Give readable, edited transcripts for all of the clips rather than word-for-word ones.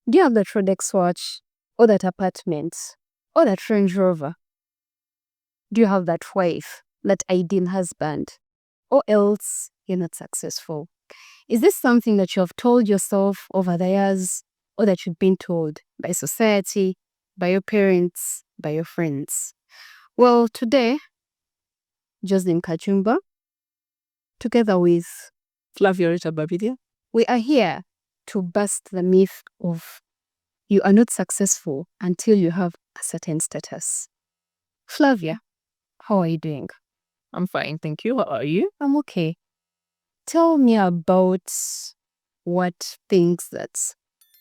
Do you have that Rolex watch, or that apartment, or that Range Rover? Do you have that wife, that ideal husband, or else you're not successful? Is this something that you have told yourself over the years, or that you've been told by society, by your parents, by your friends? Well, today, Jocelyn Kachumba, together with Flavia Rita Babidia, we are here to bust the myth of you are not successful until you have a certain status. Flavia, how are you doing? I'm fine, thank you. How are you? I'm okay. Tell me about what things that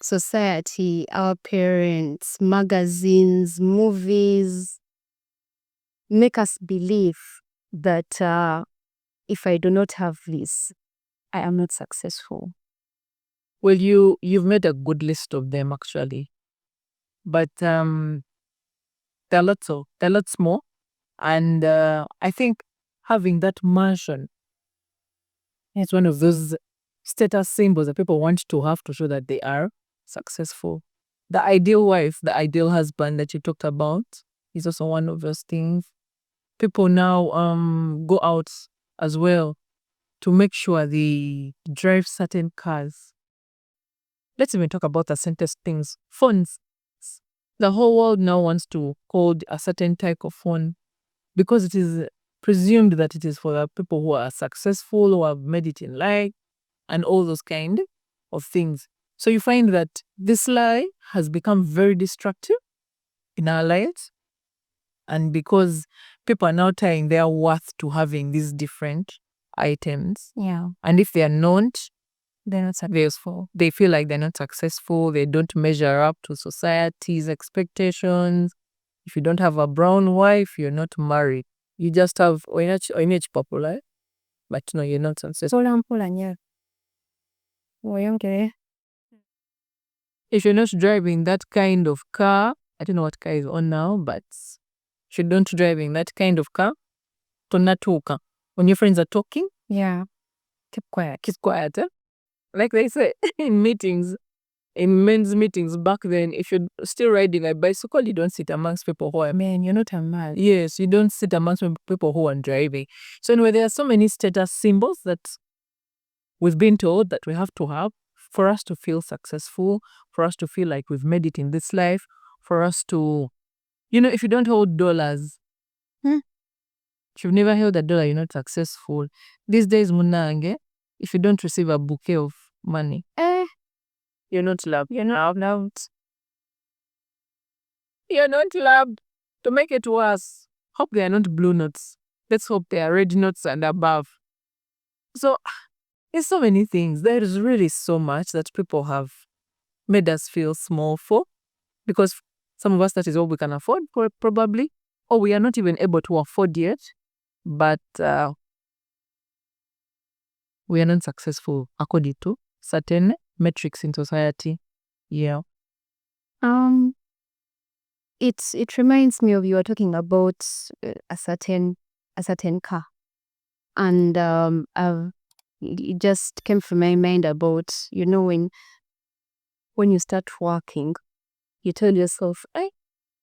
society, our parents, magazines, movies make us believe that if I do not have this, I am not successful. Well, you've made a good list of them actually, but there are lots more, and I think having that mansion is one of those status symbols that people want to have to show that they are successful. The ideal wife, the ideal husband that you talked about is also one of those things. People now go out as well to make sure they drive certain cars. Let's even talk about the simplest things. Phones. The whole world now wants to hold a certain type of phone because it is presumed that it is for the people who are successful, who have made it in life, and all those kind of things. So you find that this lie has become very destructive in our lives. And because people are now tying their worth to having these different items. Yeah. And if they are not, They're not successful. they feel like they're not successful, they don't measure up to society's expectations. If you don't have a brown wife, you're not married. You just have oinech popular, but no, you're not successful. If you're not driving that kind of car, I don't know what car is on now, but if you don't driving that kind of car, tonatuka. When your friends are talking, Yeah. keep quiet. Keep quiet. Like they say in meetings, in men's meetings back then, if you're still riding a bicycle, you don't sit amongst people who are Man, you're not a man. Yes, you don't sit amongst people who are driving. So anyway, there are so many status symbols that we've been told that we have to have for us to feel successful, for us to feel like we've made it in this life, for us to, if you don't hold dollars, if you've never held a dollar, you're not successful. These days, munange, if you don't receive a bouquet of money, you're not loved. You're not loved. You're not loved. To make it worse, hope they are not blue notes. Let's hope they are red notes and above. So, there's so many things. There is really so much that people have made us feel small for, because some of us, that is all we can afford, probably, or we are not even able to afford yet, but we are not successful according to certain metrics in society. Yeah. It reminds me of you were talking about a certain car, and it just came from my mind about when you start working, you tell yourself,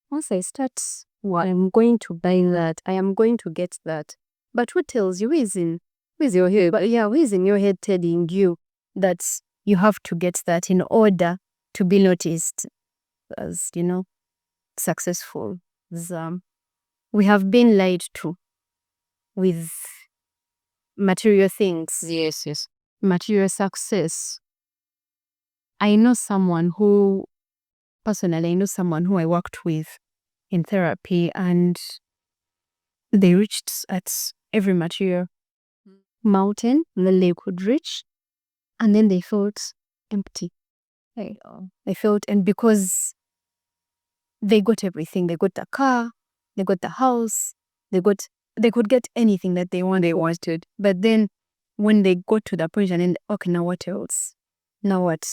once I start, I'm going to buy that, I am going to get that. But who tells you? Who is in your head? But yeah, who is in your head telling you that you have to get that in order to be noticed as successful? We have been lied to with material things. Yes. Material success. I know someone who I worked with in therapy, and they reached at every material mountain that they could reach, and then they felt empty. They felt, and because they got everything, they got the car, they got the house, they could get anything that they wanted. But then when they got to the point and then, okay, now what else? Now what?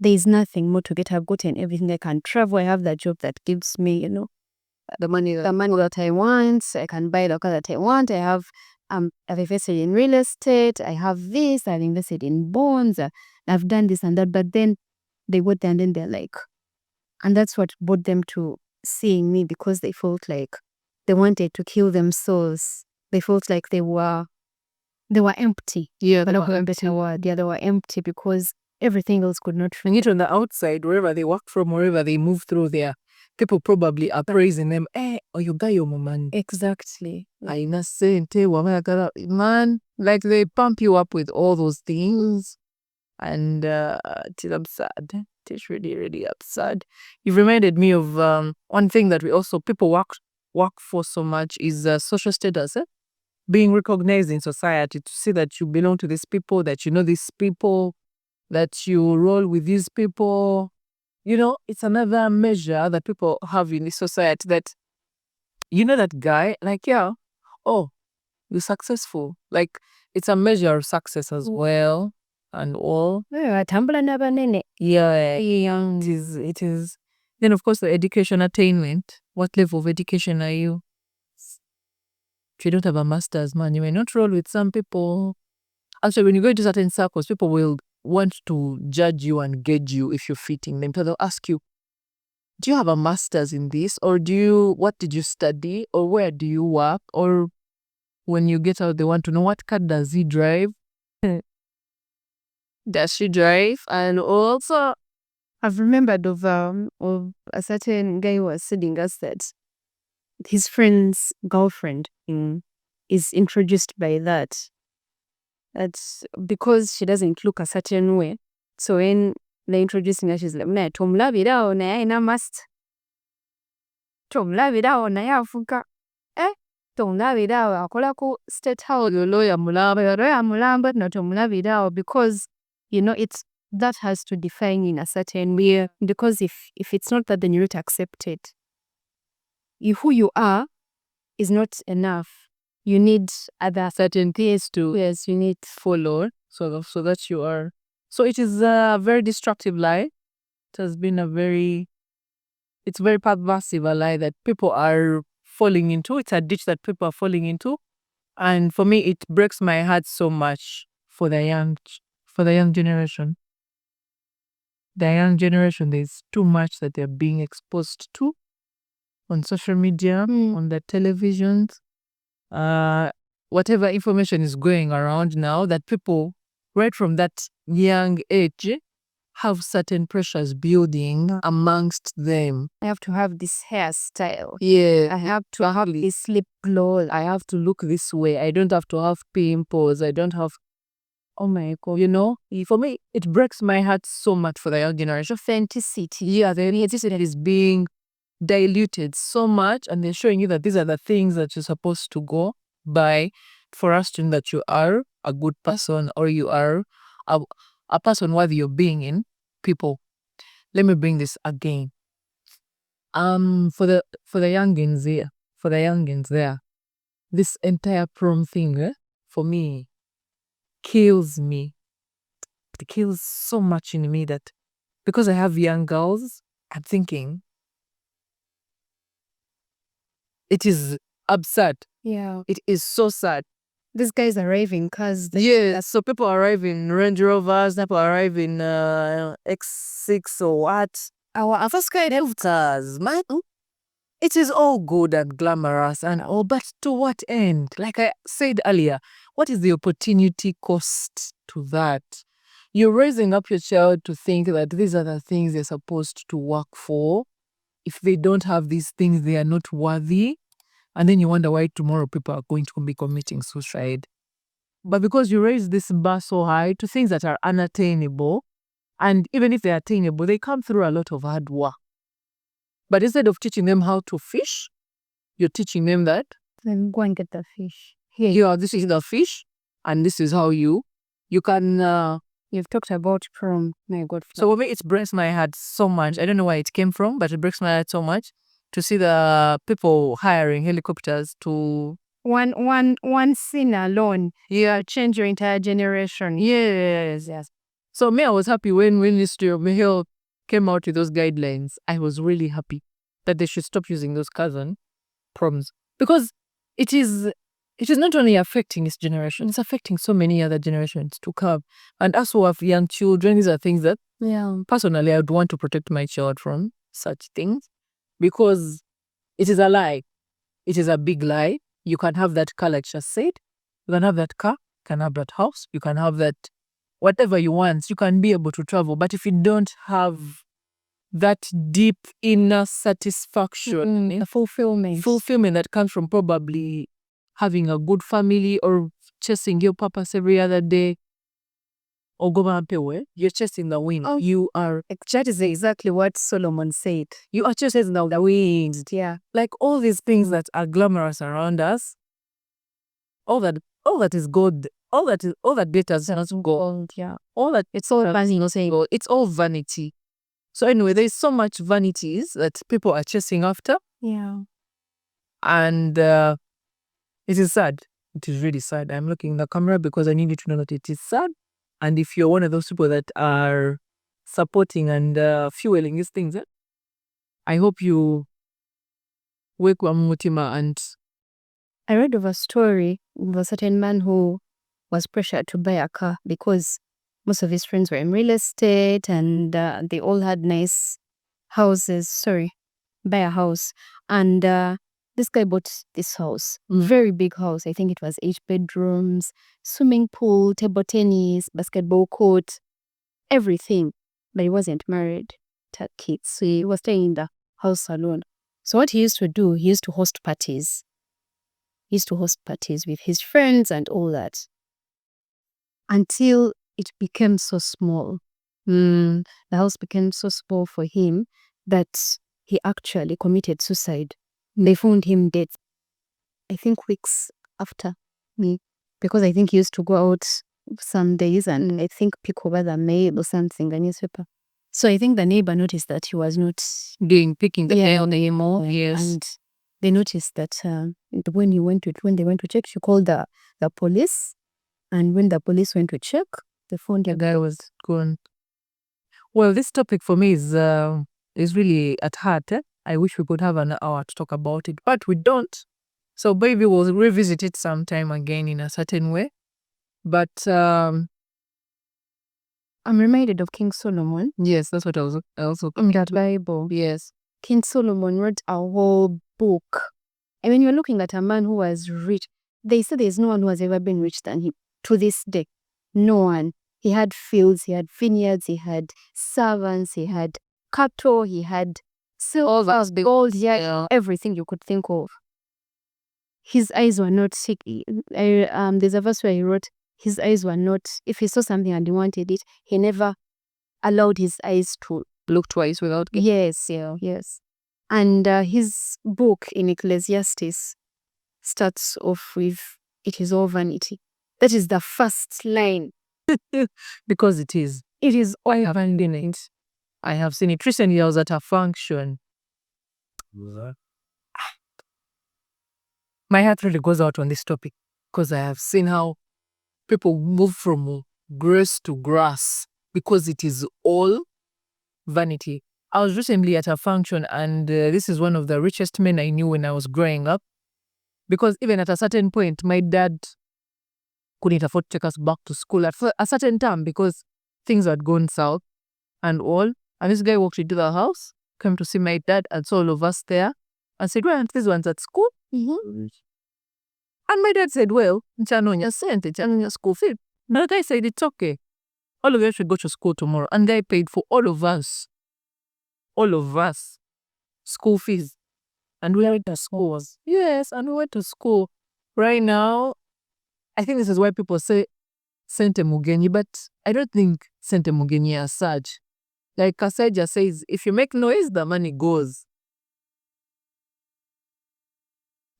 There is nothing more to get. I've gotten everything. I can travel. I have that job that gives me, the money that I want. I can buy the car that I want. I've invested in real estate. I have this. I've invested in bonds. I've done this and that. But then they went there and then they're like, and that's what brought them to seeing me, because they felt like they wanted to kill themselves. They felt like they were empty. Yeah, But a better word. Yeah, they were empty because everything else could not. And yet on the outside, wherever they work from, wherever they move through there, people probably are praising them. Oyogayo man. Exactly. Aina sente wamayagala. Man, like they pump you up with all those things. And it's absurd. It's really, really absurd. You've reminded me of one thing that we also, people work for so much is social status. Being recognized in society, to see that you belong to these people, that you know these people, that you roll with these people. You know, it's another measure that people have in this society, that you know that guy, like, yeah, oh, you're successful. Like, it's a measure of success as well and all. Yeah, It is. Then of course the education attainment. What level of education are you? If you don't have a master's, man, you may not roll with some people. Actually, when you go into certain circles, people will want to judge you and gauge you if you're fitting them. So they'll ask you, do you have a master's in this? Or what did you study? Or where do you work? Or when you get out, they want to know, what car does he drive? Does she drive? And also, I've remembered of a certain guy who was telling us that his friend's girlfriend is introduced by that. That's because she doesn't look a certain way. So when they're introducing her, she's like, "Nah, tomulabirawo naye ayina master. Tomulabirawo naye avuga. Tomulabirawo akola ku State House, lawyer mulamba no tomulabirawo," because you know that has to define in a certain way. Because if it's not that, then you don't accept it. Who you are is not enough. You need other certain things to, yes, you need follow so that you are. So it is a very destructive lie. It has been it's very pervasive a lie that people are falling into. It's a ditch that people are falling into. And for me, it breaks my heart so much for the young generation. The young generation, there's too much that they're being exposed to on social media, on the televisions. Whatever information is going around now, that people right from that young age have certain pressures building amongst them. I have to have this hairstyle. Yeah. I have to have this lip gloss. I have to look this way. I don't have to have pimples. I don't have, oh my God, you know, for me, it breaks my heart so much for the young generation. Authenticity. Yeah, the authenticity is being diluted so much, and they're showing you that these are the things that you're supposed to go by for us to know that you are a good person, or you are a person worthy of being in people. Let me bring this again. For the youngins there, this entire prom thing, for me, kills me. It kills so much in me that because I have young girls, I'm thinking it is absurd. Yeah. It is so sad. These guys arrive in cars. Yes, so people arrive in Range Rovers, people arrive in X6 or what. Our first guy helpers, man. It is all good and glamorous and all, but to what end? Like I said earlier, what is the opportunity cost to that? You're raising up your child to think that these are the things they're supposed to work for. If they don't have these things, they are not worthy. And then you wonder why tomorrow people are going to be committing suicide. But because you raise this bar so high to things that are unattainable, and even if they're attainable, they come through a lot of hard work. But instead of teaching them how to fish, you're teaching them that, then go and get the fish. Here, this is the fish, and this is how you can. You've talked about prom. My God. So for me, it breaks my heart so much. I don't know where it came from, but it breaks my heart so much to see the people hiring helicopters to one scene alone. Yeah, change your entire generation. Yes. So me, I was happy when Ministry of Health came out with those guidelines. I was really happy that they should stop using those cousin proms, because it is not only affecting this generation, it's affecting so many other generations to come. And us who have young children, these are things that Yeah. Personally, I would want to protect my child from such things because it is a lie. It is a big lie. You can have that car, like just said. You can have that car, you can have that house, you can have that whatever you want. You can be able to travel. But if you don't have that deep inner satisfaction, The fulfillment that comes from probably having a good family or chasing your purpose every other day, or you're chasing the wind. Oh. You are, That is exactly what Solomon said. you are chasing the wind. Yeah. Like all these things that are glamorous around us, all that is good, all that glitters not gold. Yeah. All that, It's all vanity. it's all vanity. So anyway, there's so much vanities that people are chasing after, Yeah. and it is sad. It is really sad. I'm looking in the camera because I need you to know that it is sad. And if you're one of those people that are supporting and fueling these things, I hope you wake mutima. And I read of a story of a certain man who was pressured to buy a car because most of his friends were in real estate and they all had nice houses. Buy a house. And this guy bought this house, very big house. I think it was 8 bedrooms, swimming pool, table tennis, basketball court, everything. But he wasn't married, had kids. So he was staying in the house alone. So what he used to do, he used to host parties. He used to host parties with his friends and all that. Until it became so small. The house became so small for him that he actually committed suicide. They found him dead, I think weeks after me, because I think he used to go out some days and I think pick over the mail or something, a newspaper. So I think the neighbor noticed that he was not picking the mail anymore. Yes. And they noticed that when they went to check, she called the police. And when the police went to check, they found the guy was gone. Well, this topic for me is really at heart. I wish we could have an hour to talk about it, but we don't. So maybe we'll revisit it sometime again in a certain way. But I'm reminded of King Solomon. Yes, that's what I also In that Bible. Yes. King Solomon wrote a whole book. And when you're looking at a man who was rich, they say there's no one who has ever been rich than him. To this day, no one. He had fields, he had vineyards, he had servants, he had cattle, he had silver, gold, everything you could think of. His eyes were not sick. There's a verse where he wrote, his eyes were not, if he saw something and he wanted it, he never allowed his eyes to look twice without. Yes. And his book in Ecclesiastes starts off with, it is all vanity. That is the first line. Because it is. It is all. I haven't been it. I have seen it recently. I was at a function. My heart really goes out on this topic because I have seen how people move from grace to grass because it is all vanity. I was recently at a function and this is one of the richest men I knew when I was growing up, because even at a certain point, my dad couldn't afford to take us back to school at a certain time because things had gone south and all. And this guy walked into the house, came to see my dad and saw all of us there and said, "Well, these ones at school?" And my dad said, "Well, your school fee." And the guy said, "It's okay. All of you should go to school tomorrow." And they paid for all of us, school fees. And we went to school. Yes, and we went to school. Right now, I think this is why people say Sente Mugenyi, but I don't think Sente Mugenyi as such. Like Kasaija says, if you make noise, the money goes.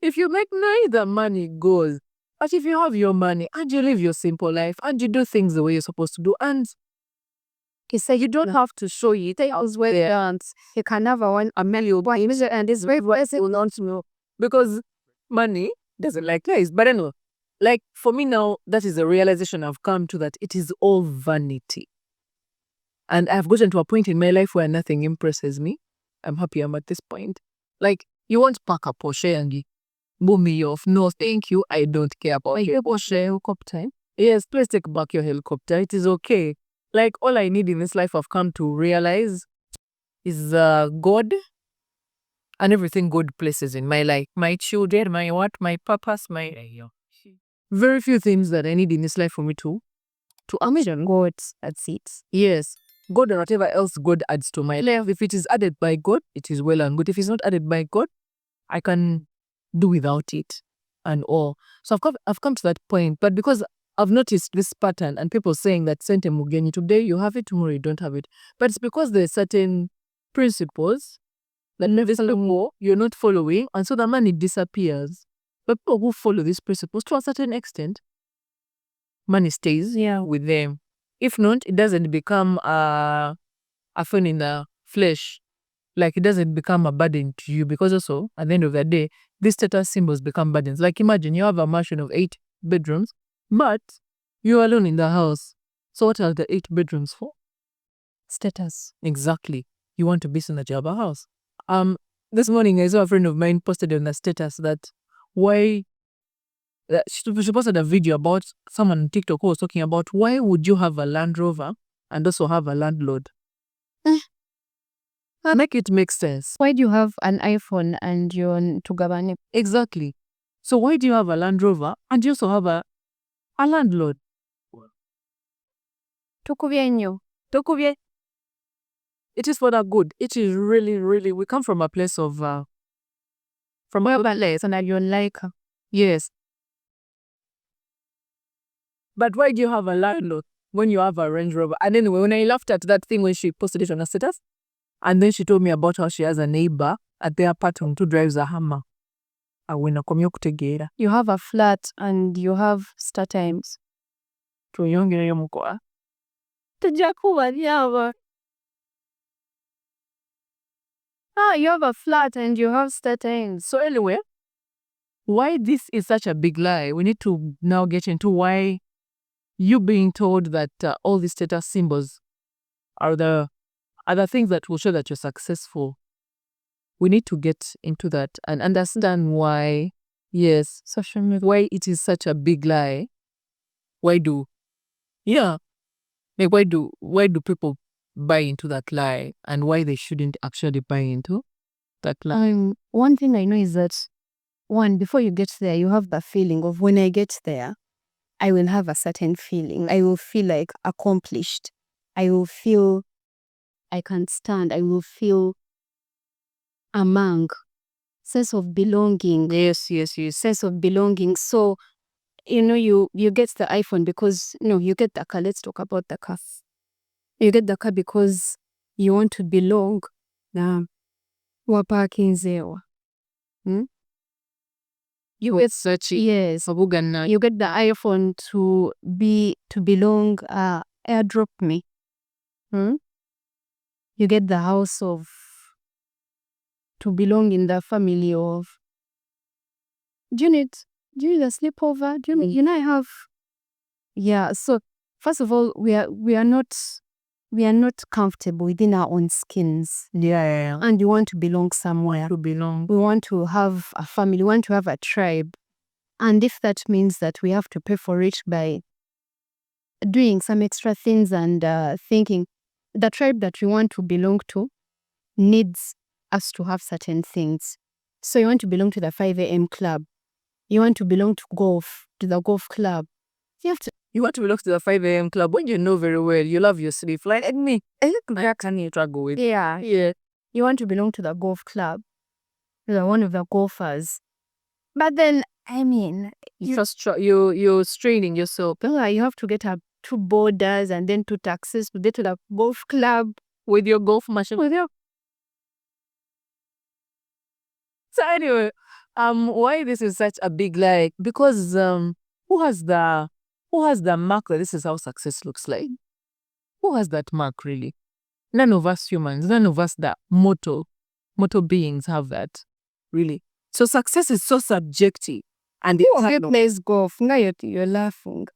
If you make noise, the money goes. But if you have your money and you live your simple life and you do things the way you're supposed to do, and he said you don't have to show it. They always wear their dance. You can never want a million boy and this very voice will not know. Because money doesn't like lies. But anyway, like for me now, that is a realization I've come to, that it is all vanity. And I've gotten to a point in my life where nothing impresses me. I'm happy I'm at this point. Like, you won't pack a Porsche and boom me off. No, thank you. I don't care about your Porsche helicopter. Yes, please take back your helicopter. It is okay. Like all I need in this life I've come to realize is God and everything God places in my life. My children, my purpose, very few things that I need in this life for me to imagine God. That's it. Yes. God and whatever else God adds to my life. If it is added by God, it is well and good. If it's not added by God, I can do without it and all. So I've come to that point. But because I've noticed this pattern and people saying that Sente Mugeni, today you have it, tomorrow you don't have it. But it's because there's certain principles that you're not following, and so the money disappears. But people who follow these principles to a certain extent, money stays with them. If not, it doesn't become a thorn in the flesh. Like it doesn't become a burden to you, because also at the end of the day, these status symbols become burdens. Like imagine you have a mansion of 8 bedrooms, but you're alone in the house. So what are the 8 bedrooms for? Status. Exactly. You want to be in a Java house. This morning I saw a friend of mine posted on the status that she posted a video about someone on TikTok who was talking about why would you have a Land Rover and also have a landlord? Make it make sense. Why do you have an iPhone and you're on Tugabani? Exactly. So why do you have a Land Rover and you also have a landlord? Tukubyenyo. It is for the good. It is really, really, we come from a place of from a place And you like her. Yes. But why do you have a landlord when you have a Range Rover? And anyway, when I laughed at that thing when she posted it on her status, and then she told me about how she has a neighbor at their apartment who drives a Hummer. You have a flat and you have star times. Tuyongereyo mukoa. Tujja kubalyaba. You have a flat and you have star times. So anyway, why this is such a big lie? We need to now get into why you being told that all these status symbols are the things that will show that you're successful. We need to get into that and understand why, yes, social media, why it is such a big lie. Like why do people buy into that lie, and why they shouldn't actually buy into that lie? One thing I know is that, before you get there, you have the feeling of, when I get there, I will have a certain feeling. I will feel like accomplished. I will feel I can stand. I will feel among. Sense of belonging. Yes. Sense of belonging. So, you get the iPhone because, you get the car. Let's talk about the car. You get the car because you want to belong. Waparking zewa. You get searching. Yes. You get the iPhone to belong. Airdrop me. You get the house to belong in the family of. Do you need a sleepover? I have. Yeah. So first of all, we are not comfortable within our own skins. Yeah. And you want to belong somewhere. We want to have a family. We want to have a tribe. And if that means that we have to pay for it by doing some extra things and thinking, the tribe that we want to belong to needs us to have certain things. So you want to belong to the 5 a.m. club. You want to belong to the golf club. You want to belong to the 5 a.m. club when you know very well you love your sleep. Like me, I can struggle with. Yeah. You want to belong to the golf club. You're one of the golfers. But then, you're straining yourself. You have to get 2 borders and then 2 taxis to get to the golf club with your golf machine. So anyway, why this is such a big lie? Because who has the mark that this is how success looks like? Who has that mark really? None of us humans, none of us the mortal beings have that, really. So success is so subjective. And who plays golf? Now you're laughing.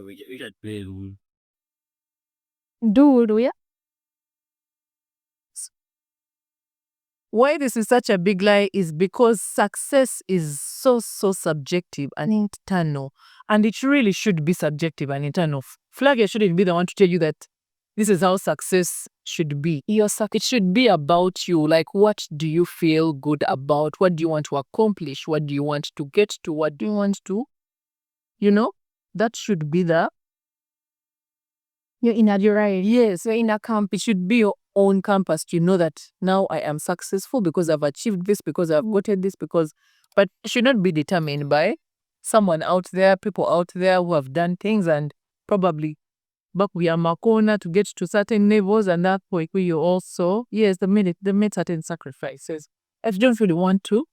We can play. Do we? Why this is such a big lie is because success is so subjective and internal. And it really should be subjective and internal. Flagger shouldn't be the one to tell you that this is how success should be. It should be about you. Like, what do you feel good about? What do you want to accomplish? What do you want to get to? What do you want to, that should be You're in a drive. yes, you're in a camp. It should be your own campus. You know that now I am successful because I've achieved this, because I've gotten this, but it should not be determined by someone out there, people out there who have done things and probably but we are Makona to get to certain levels, and that point where you also, yes, they made certain sacrifices. If you don't really want to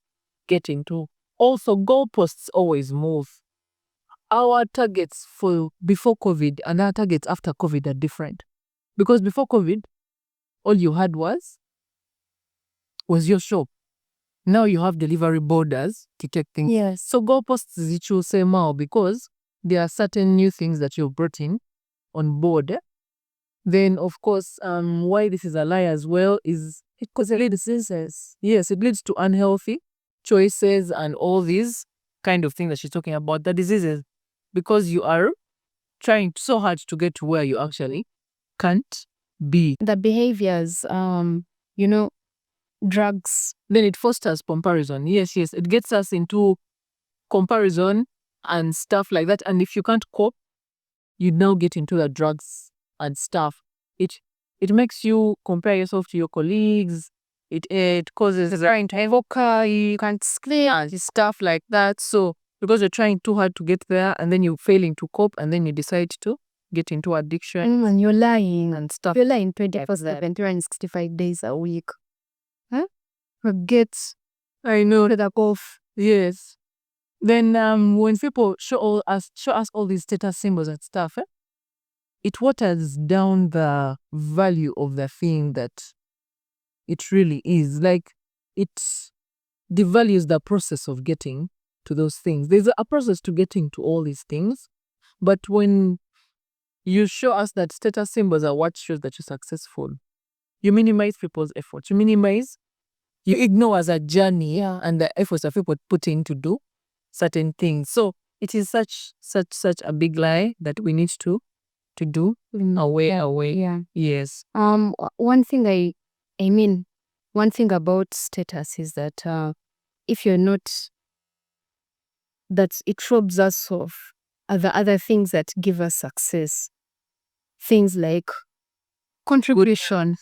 get into. Also, goalposts always move. Our targets for before COVID and our targets after COVID are different. Because before COVID, all you had was your shop. Now you have delivery borders to take things. Yes. So goalposts is it you say now because there are certain new things that you've brought in on board. Then of course, why this is a lie as well is because it leads to diseases. Yes, it leads to unhealthy choices and all these kind of things that she's talking about, the diseases, because you are trying so hard to get to where you actually can't be. The behaviors, drugs. Then it fosters comparison. Yes, it gets us into comparison and stuff like that. And if you can't cope, you now get into the drugs and stuff. It makes you compare yourself to your colleagues. It causes trying to have you can't sleep and stuff like that. So because you're trying too hard to get there and then you're failing to cope and then you decide to get into addiction. And you're lying and stuff. You're lying 24/7, 365 days a week. Huh? Forget. I know. The golf. Yes. Then when people show us all these status symbols and stuff, it waters down the value of the thing that it really is. Like, it devalues the process of getting to those things. There's a process to getting to all these things. But when you show us that status symbols are what shows that you're successful, you minimize people's efforts. You ignore as a journey and the efforts that people put in to do certain things. So it is such a big lie that we need to do away. Yeah. Yes. One thing one thing about status is that if you're not, that it robs us of other things that give us success. Things like contribution,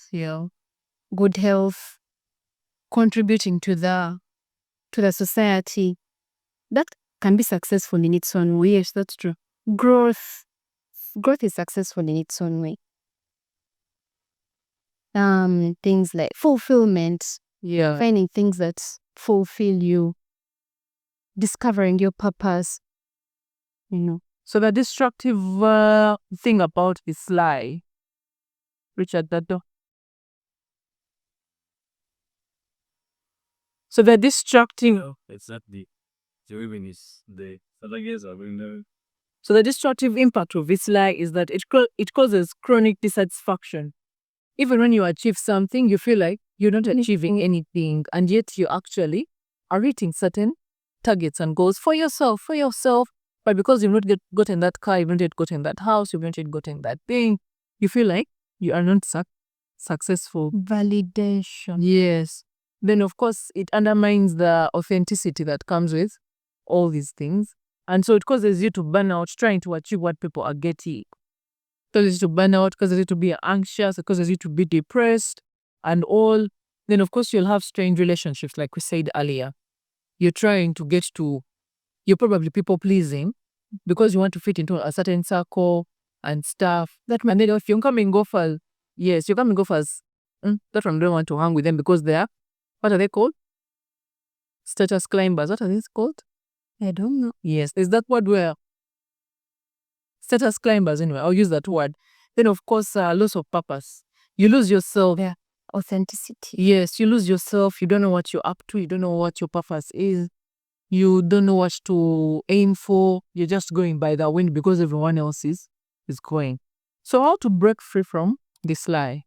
good health, contributing to the society. That can be successful in its own way. Yes, that's true. Growth is successful in its own way. Things like fulfillment, finding things that fulfill you, discovering your purpose, So the destructive thing about this lie, Richard Dado. So the destructive. No, exactly. The women is the other girls are going there. So the destructive impact of this lie is that it causes chronic dissatisfaction. Even when you achieve something, you feel like you're not achieving anything, and yet you actually are hitting certain targets and goals for yourself. But because you've not gotten that car, you've not yet gotten that house, you've not yet gotten that thing, you feel like you are not successful. validation. Yes. Then of course it undermines the authenticity that comes with all these things. And so it causes you to burn out trying to achieve what people are getting. It causes you to burn out, causes you to be anxious, it causes you to be depressed and all. Then of course you'll have strained relationships like we said earlier. You're probably people pleasing because you want to fit into a certain circle and stuff. And then if you come and go for, that one don't want to hang with them because they are, what are they called? Status climbers. What are these called? I don't know. Yes, there's that word where status climbers anyway. I'll use that word. Then of course, loss of purpose. You lose yourself. Yeah. Authenticity. Yes, you lose yourself. You don't know what you're up to. You don't know what your purpose is. You don't know what to aim for. You're just going by the wind because everyone else is going. So how to break free from this lie?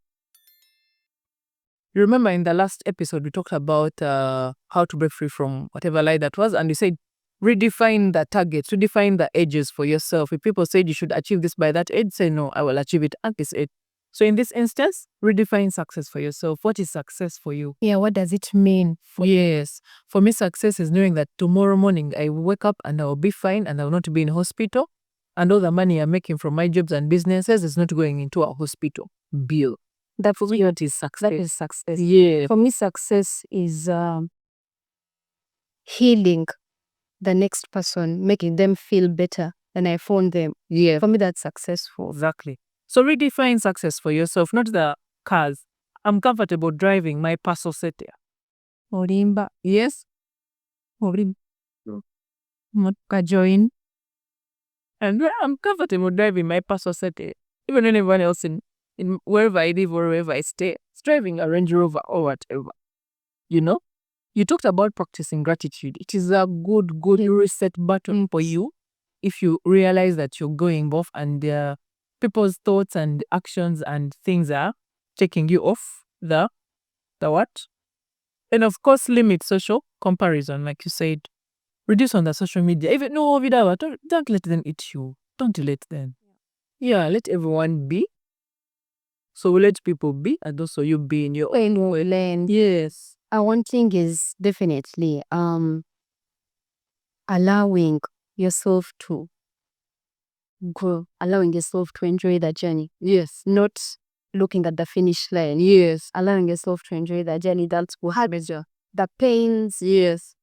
You remember in the last episode, we talked about how to break free from whatever lie that was. And we said, redefine the targets, redefine the edges for yourself. If people said you should achieve this by that age, say, no, I will achieve it at this age. So in this instance, redefine success for yourself. What is success for you? Yeah, what does it mean? Yes. For me, success is knowing that tomorrow morning I will wake up and I will be fine and I will not be in hospital. And all the money I'm making from my jobs and businesses is not going into a hospital bill. That For me, what is success? That is success. Yeah. For me, success is healing the next person, making them feel better than I found them. Yeah. For me, that's successful. Exactly. So redefine success for yourself, not the cars. I'm comfortable driving my Paso Setia. Orimba, Yes. orimba. Join. And I'm comfortable driving my Paso Setia. Even when everyone else in wherever I live or wherever I stay, it's driving a Range Rover or whatever. You know? You talked about practicing gratitude. It is a good reset button for you if you realize that you're going off and people's thoughts and actions and things are taking you off the what? And of course, limit social comparison, like you said. Reduce on the social media. Even no, don't let them eat you. Don't let them. Yeah, let everyone be. So we let people be, and also you be in your own Learn. Yes. One thing is definitely allowing yourself to grow, allowing yourself to enjoy the journey. Yes. Not looking at the finish line. Yes. Allowing yourself to enjoy the journey. That's what measure the pains. Yes.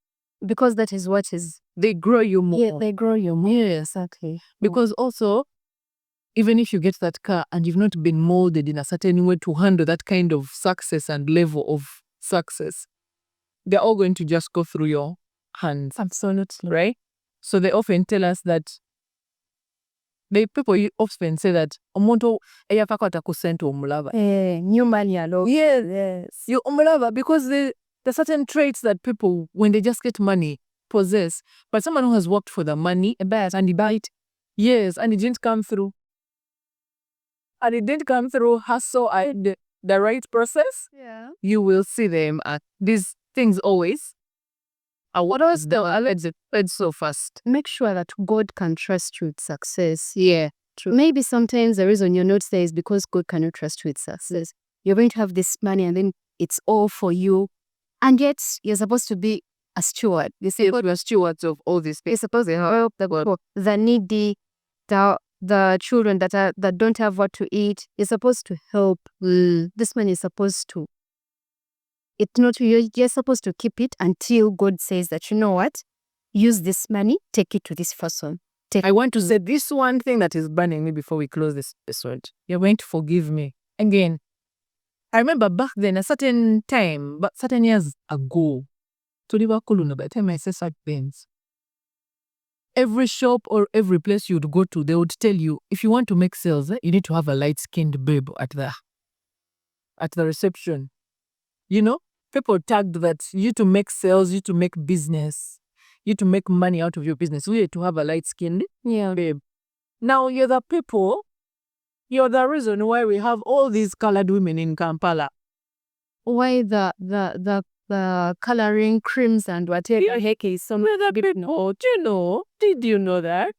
Because that is what is. They grow you more. Yeah, they grow you more. Yes. Exactly. Because also, even if you get that car and you've not been molded in a certain way to handle that kind of success and level of success, they're all going to just go through your hands. Absolutely. Right? So they often tell us that people often say that omuntu eyafako atakusente omulaba. New money alone. Yes. You omulaba because the certain traits that people, when they just get money, possess. But someone who has worked for the money, and he bite. Yes, and it didn't come through. And it didn't come through hustle and the right process. Yeah. You will see them at these things always. What else it's so fast. Make sure that God can trust you with success. Yeah. True. Maybe sometimes the reason you're not there is because God cannot trust you with success. You're going to have this money and then it's all for you. And yet you're supposed to be a steward. You say We're stewards of all these people. you're supposed to help the poor, the needy, the children that don't have what to eat. You're supposed to help. This money is supposed to. It's not you're supposed to keep it until God says that, you know what, use this money, take it to this person. I want to say this one thing that is burning me before we close this episode. You're going to forgive me. Again, I remember back then, a certain time, but certain years ago, to by the time I say such things, every shop or every place you'd go to, they would tell you, if you want to make sales, you need to have a light-skinned babe at the reception. You know, people tagged that you to make sales, you to make business, you to make money out of your business, you need to have a light-skinned babe. Now you're the people, you're the reason why we have all these colored women in Kampala. Why the coloring creams and whatever heck is some We're the people. Did you know that?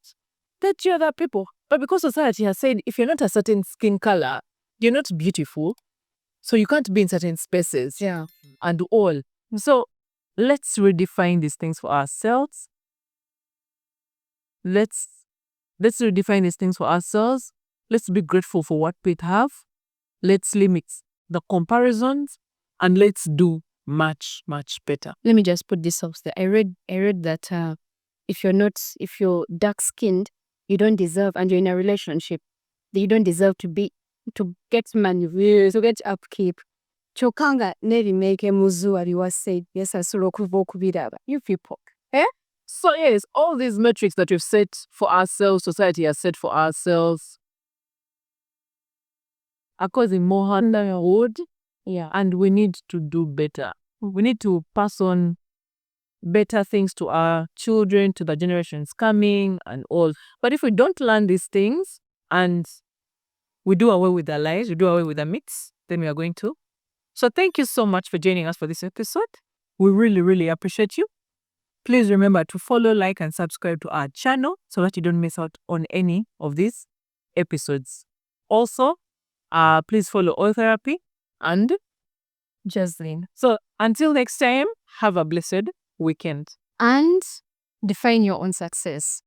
That you're the people. But because society has said if you're not a certain skin color, you're not beautiful. So you can't be in certain spaces. Yeah. And all. So let's redefine these things for ourselves. Let's redefine these things for ourselves. Let's be grateful for what we have. Let's limit the comparisons and let's do much, much better. Let me just put this off there. I read that if you're dark skinned, you don't deserve, and you're in a relationship, that you don't deserve to get money, to get upkeep. Chokanga nevi meke muzu aliwa said, yes, asuro kuvo kubiraba. You people. So yes, all these metrics that we've set for ourselves, society has set for ourselves, are causing more harm than good. Yeah. And we need to do better. We need to pass on better things to our children, to the generations coming and all. But if we don't learn these things and we do away with the lies, we do away with the myths, then we are going to. So thank you so much for joining us for this episode. We really, really appreciate you. Please remember to follow, like, and subscribe to our channel so that you don't miss out on any of these episodes. Also, Please follow All Therapy and Jocelyn. so until next time, have a blessed weekend. And define your own success.